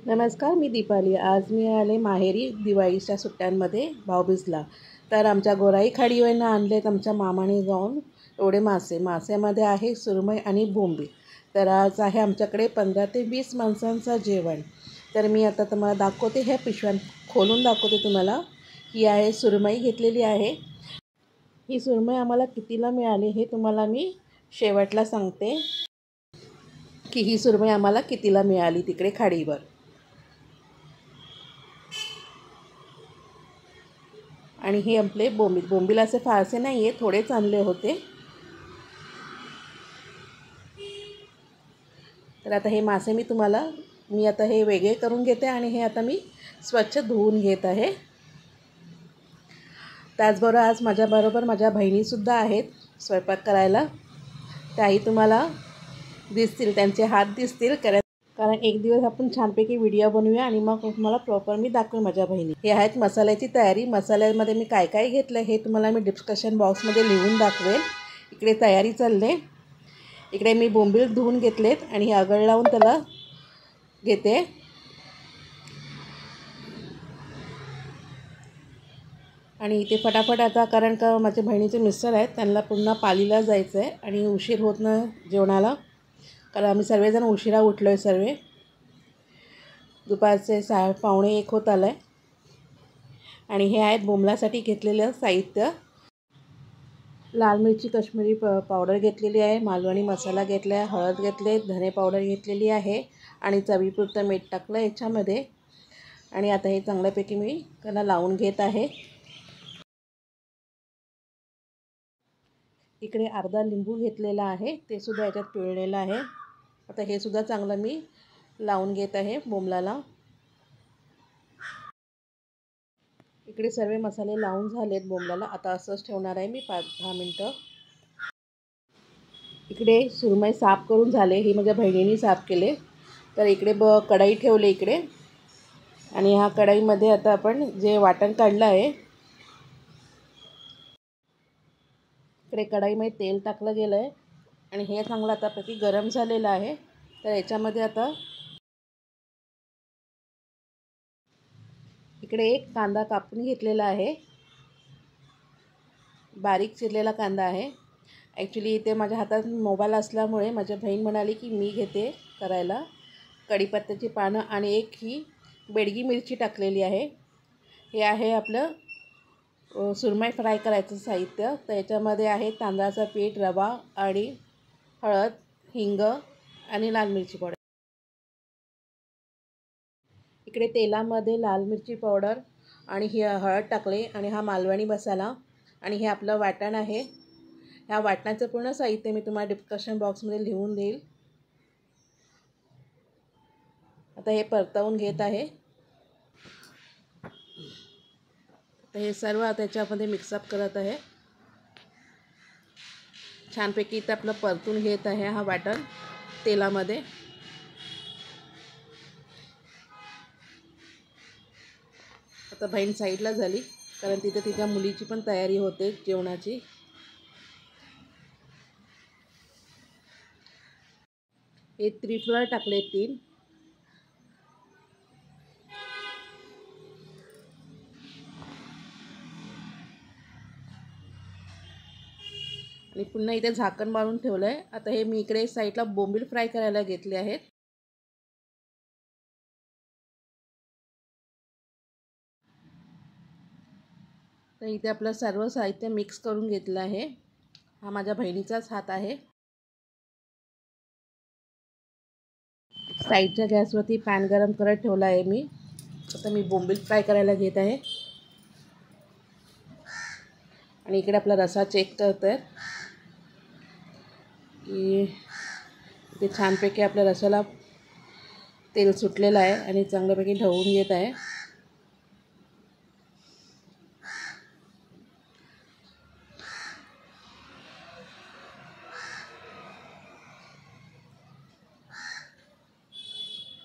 नमस्कार, मी दीपाली. आज मी आले माहेरी दिवाळीच्या सुट्ट्यांमध्ये भाऊबीजला. तर आमच्या गोराई खाडीवरनं आणलेत आमच्या मामाने जाऊन एवढे मासे. मासेमध्ये आहे सुरमई आणि बोंबील. तर आज आहे आमच्याकडे 15 ते 20 माणसांचं जेवण. तर मी आता तुम्हाला दाखवते, ह्या पिशव्या खोलून दाखवते तुम्हाला. ही आहे सुरमई घेतलेली आहे. ही सुरमई आम्हाला कितीला मिळाली हे तुम्हाला मी शेवटला सांगते, की ही सुरमई आम्हाला कितीला मिळाली तिकडे खाडीवर. आणि हे आपले बोंबील असे फारसे नाही आहे, थोडेच आणले होते. तर आता हे मासे मी आता हे वेगळे करून घेते आणि हे आता मी स्वच्छ धुवून घेत आहे. त्याचबरोबर आज माझ्याबरोबर माझ्या बहिणीसुद्धा आहेत स्वयंपाक करायला. त्याही तुम्हाला दिसतील, त्यांचे हात दिसतील. कारण एक दिवस आपण छानपैकी व्हिडिओ बनवूया आणि मग तुम्हाला प्रॉपर मी दाखवेन माझ्या बहिणी. हे आहेत मसाल्याची तयारी. मसाल्यामध्ये मी काय काय घेतलं हे तुम्हाला मी डिस्क्रिप्शन बॉक्समध्ये लिहून दाखवेन. इकडे तयारी चालले. इकडे मी बोंबील धुवून घेतलेत आणि आगळ लावून त्याला घेते. आणि इथे फटाफट आता, कारण का माझ्या बहिणीचे मिस्टर आहेत, त्यांना पुन्हा पालीला जायचं आहे आणि उशीर होत नाही जेवणाला. कारण आम्ही सर्वजण उशिरा उठलो आहे सर्व. दुपारचे 1:45 होत आलं आहे. आणि हे आहेत बोंबलासाठी घेतलेलं साहित्य. लाल मिरची काश्मीरी पावडर घेतलेली आहे, मालवणी मसाला घेतला आहे, हळद घेतले, धने पावडर घेतलेली आहे आणि चवीपुरतं मीठ टाकलं याच्यामध्ये. आणि आता हे चांगल्यापैकी मी त्याला लावून घेत आहे. इकडे अर्धा लिंबू घेतलेला आहे, ते सुद्धा याच्यात पिळलेलं आहे. आता हे सुद्धा चांगलं मी लावून घेत आहे बोंबलाला. इकडे सर्व मसाले लावून झालेत बोंबलाला. आता असंच ठेवणार आहे मी 5-10 मिनटं. इकडे सुरमई साफ करून झाले, ही माझ्या बहिणीने साफ केले. तर इकडे कढई ठेवले इकडे. आणि ह्या कढईमध्ये आता आपण जे वाटण काढलं आहे, इकडे कढईमध्ये तेल टाकलं गेलं आहे आणि हे चांगलं आतापैकी गरम झालेलं आहे. तर याच्यामध्ये आता इकडे एक कांदा कापून घेतलेला आहे, बारीक चिरलेला कांदा आहे. ॲक्च्युली इथे माझ्या हातात मोबाईल असल्यामुळे माझी बहीण म्हणाली की मी घेते करायला. कढीपत्त्याची पानं आणि एक ही बेडगी मिरची टाकलेली आहे. हे आहे आपलं सुरमई फ्राय करायचं साहित्य. तर याच्यामध्ये आहे तांदळाचं पीठ, रवा आणि हळद, हिंग आणि लाल मिरची पावडर. इकडे तेलामध्ये लाल मिरची पावडर आणि ही हळद टाकले आणि हा मालवणी मसाला आणि हे आपलं वाटण आहे. ह्या वाटणाचं पूर्ण साहित्य मी तुम्हाला डिस्क्रिप्शन बॉक्समध्ये लिहून देईल. आता हे परतवून घेत आहे. तर हे सर्व त्याच्यामध्ये मिक्सअप करत आहे. छानपैकी इथं आपलं परतून घेत आहे हा वाटण तेलामध्ये. आता बहीण साईडला झाली, कारण तिथे तिच्या मुलीची पण तयारी होते जेवणाची. हे त्रिफळा टाकले 3. आणि पुन्हा इथे झाकण मारून ठेवलं आहे. आता हे मी इकडे साईडला बोंबील फ्राय करायला घेतले आहेत. तर इथे आपलं सर्व साहित्य मिक्स करून घेतलं आहे. हा माझ्या बहिणीचाच हात आहे. साईडच्या गॅसवरती पॅन गरम करत ठेवला आहे मी. आता मी बोंबील फ्राय करायला घेत आहे. आणि इकडे आपला रसा चेक करत आहे की इथे छानपैकी आपल्या रसाला तेल सुटलेलं आहे आणि चांगल्यापैकी ढवळून घेत आहे.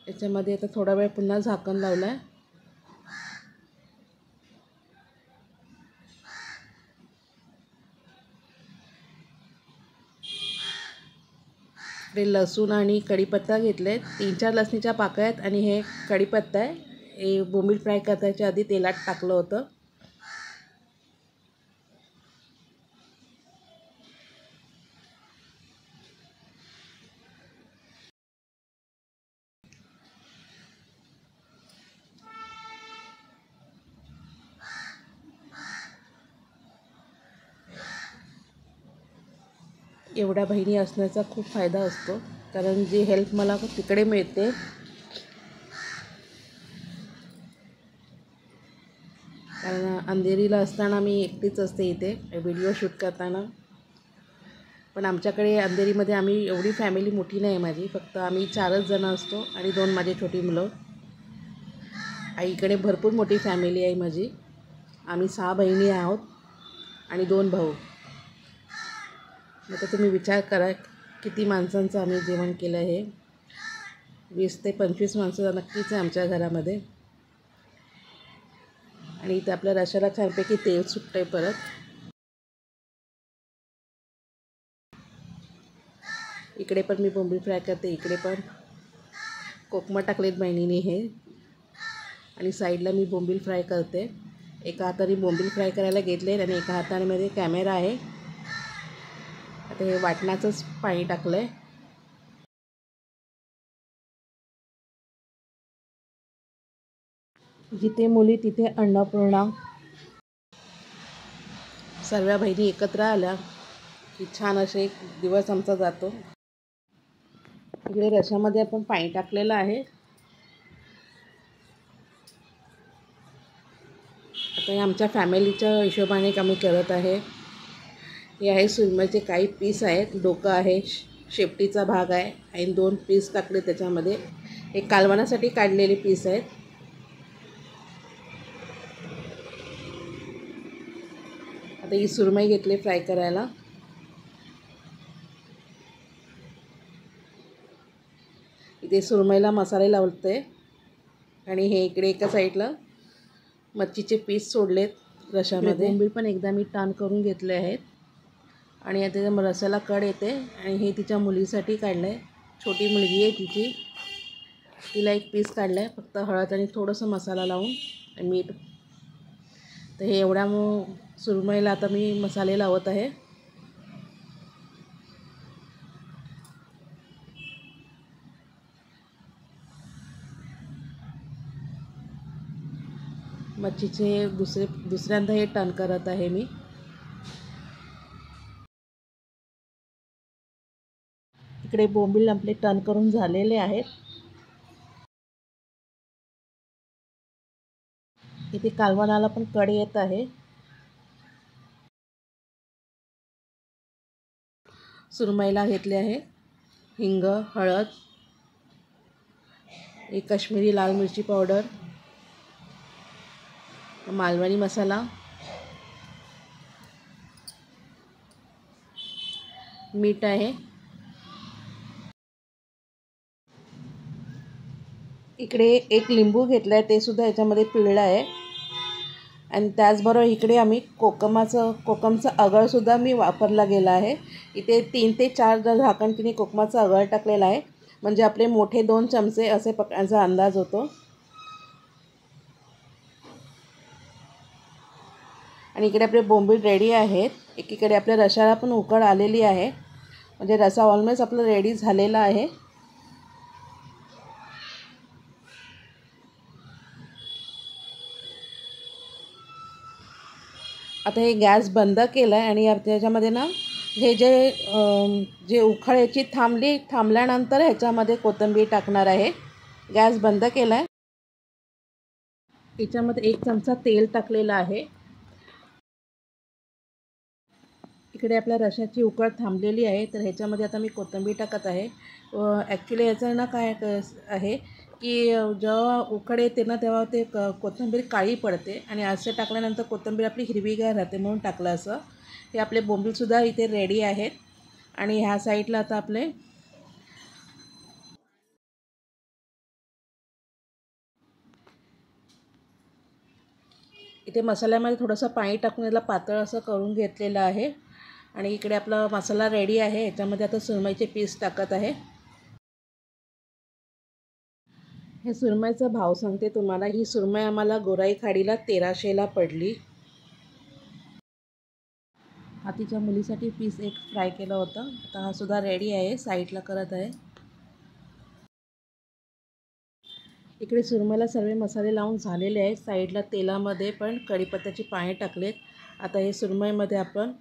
याच्यामध्ये आता थोडा वेळ पुन्हा झाकण लावलं आहे. इकडे लसूण आणि कढीपत्ता घेतले, 3-4 लसणीच्या पाकळ्या आहेत आणि हे कढीपत्ता आहे. हे बोंबील फ्राय करायच्या आधी तेलात टाकलं होतं. एवढ्या बहिणी असण्याचा खूप फायदा असतो, कारण जी हेल्प मला तिकडे मिळते. कारण अंधेरीला असताना मी एकटीच असते इथे व्हिडिओ शूट करताना. पण आमच्याकडे अंधेरीमध्ये आम्ही एवढी फॅमिली मोठी नाही आहे माझी, फक्त आम्ही 4च जणं असतो आणि 2 माझी छोटी मुलं. आईकडे भरपूर मोठी फॅमिली आहे माझी. आम्ही 6 बहिणी आहोत आणि 2 भाऊ. आता तुम्ही विचार करा किती माणसांचं आम्ही जेवण केलं आहे. 20 ते 25 माणसं नक्कीच आहे आमच्या घरामध्ये. आणि इथे आपल्या रशाला छानपैकी तेल सुटतं आहे परत. इकडे पण मी बोंबील फ्राय करते, इकडे पण कोकमं टाकलेत बहिणीने हे, आणि साईडला मी बोंबील फ्राय करते. एका हाताने बोंबील फ्राय करायला घेतले आणि एका हातामध्ये कॅमेरा आहे. आता हे वाटणाचंच पाणी टाकलं आहे. जिथे मुली तिथे अन्नपूर्णा. सर्व बहिणी एकत्र आल्या की छान असे एक दिवस आमचा जातो. इकडे रशामध्ये आपण पाणी टाकलेलं आहे. आता हे आमच्या फॅमिलीच्या हिशोबाने आम्ही करत आहे. हे आहे सुरमईचे काही पीस आहेत, डोकं आहे, शेपटीचा भाग आहे आणि 2 पीस टाकले त्याच्यामध्ये. हे कालवणासाठी काढलेले पीस आहेत. आता ही सुरमई घेतली फ्राय करायला. इथे सुरमईला मसाले लावते आणि हे इकडे एका साईडला मच्छीचे पीस सोडलेत रशामध्ये. बोंबील पण एकदा मी टर्न करून घेतले आहेत आणि आता त्या रसाला कड येते. आणि हे तिच्या मुलीसाठी काढलं आहे. छोटी मुलगी आहे तिची, तिला एक पीस काढलं आहे फक्त हळद आणि थोडंसं मसाला लावून मीठ. तर हे एवढ्या सुरमईला आता मी मसाले लावत आहे. मच्छीचे दुसऱ्यांदा हे टर्न करत आहे मी. इकडे बोंबील आपले टर्न करून झालेले आहेत. इथे कालवणाला पण कढी येत आहे. सुरमईला घेतले आहे हिंग, हळद, एक काश्मीरी लाल मिरची पावडर, मालवणी मसाला, मीठ आहे. इकडे एक लिंबू घेतला आहे, ते सुद्धा याच्यामध्ये पिळलं आहे. आणि त्याचबरोबर इकडे आम्ही कोकमचं अगळसुद्धा मी वापरला गेला आहे. इथे 3 ते 4 झाकणकिनी कोकमाचं अगळ टाकलेलं आहे, म्हणजे आपले मोठे 2 चमचे असे पकण्याचा अंदाज होतो. आणि इकडे आपले बोंबील रेडी आहेत. एकीकडे आपल्या रशाला पण उकळ आलेली आहे, म्हणजे रसा ऑलमोस्ट आपला रेडी झालेला आहे. आता हे गॅस बंद केलं आहे आणि त्याच्यामध्ये ना हे जे उकळायची थांबल्यानंतर ह्याच्यामध्ये कोथिंबीर टाकणार आहे. गॅस बंद केला आहे. याच्यामध्ये 1 चमचा तेल टाकलेलं आहे. इकडे आपल्या रशाची उकळ थांबलेली आहे, तर ह्याच्यामध्ये आता मी कोथिंबीर टाकत आहे. ॲक्च्युली याचं ना काय आहे की जेव्हा उकळ येते ना तेव्हा ते कोथिंबीर काळी पडते आणि असं टाकल्यानंतर कोथिंबीर आपली हिरवीगार राहते, म्हणून टाकलं असं. हे आपले बोंबीलसुद्धा इथे रेडी आहेत. आणि ह्या साईडला आता आपले इथे मसाल्यामध्ये थोडंसं पाणी टाकून याला पातळ असं करून घेतलेलं आहे. आणि इकडे आपला मसाला रेडी आहे. याच्यामध्ये आता सुरमईचे पीस टाकत आहे. हे सुरमईचा भाव सांगते तुम्हाला. ही सुरमई आम्हाला गोराई खाडीला 1300ला पडली. हातीच्या मुलीसाठी पीस एक फ्राय केलं होतं. आता हा सुद्धा रेडी आहे, साईडला करत आहे. इकडे सुरमईला सर्व मसाले लावून झालेले आहेत. साईडला तेलामध्ये पण कढीपत्त्याची पाने टाकलेत. आता हे सुरमईमध्ये आपण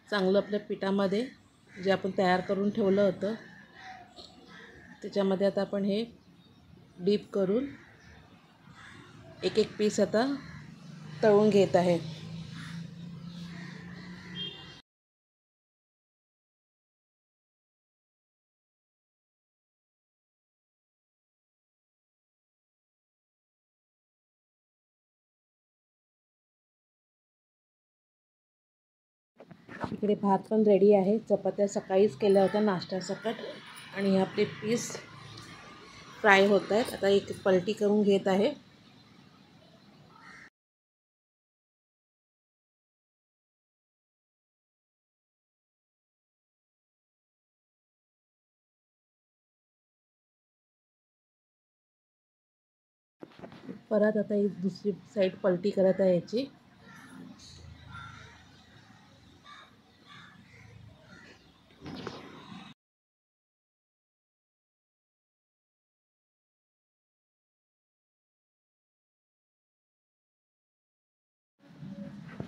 चांगलं आपल्या पिठामध्ये जे आपण तयार करून ठेवलं होतं त्याच्यामध्ये आता आपण हे डीप करून एक एक पीस आता तळून घेत आहे. इकडे भात पण रेडी आहे. चपात्या सकाळीच केल्या होत्या नाश्त्यासकट आणि हे आपले पीस फ्राय होत आहेत. आता एक पलटी करून घेत आहे. परत आता एक दुसरी साईड पलटी करत आहे याची.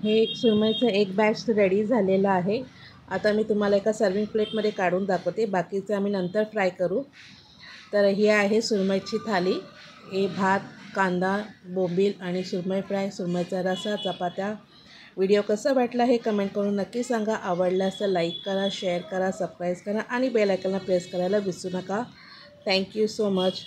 हे एक सुरमईचं एक बॅच रेडी झालेलं आहे. आता मी तुम्हाला एका सर्विंग प्लेटमध्ये काढून दाखवते. बाकीचं आम्ही नंतर फ्राय करू. तर ही आहे सुरमईची थाली. हे भात, कांदा, बोंबील आणि सुरमई फ्राय, सुरमईचा रस्सा, चपात्या. व्हिडिओ कसा वाटला हे कमेंट करून नक्की सांगा. आवडल्यास लाईक करा, शेअर करा, सबस्क्राईब करा आणि बेल आयकॉनला प्रेस करायला विसरू नका. Thank you so much.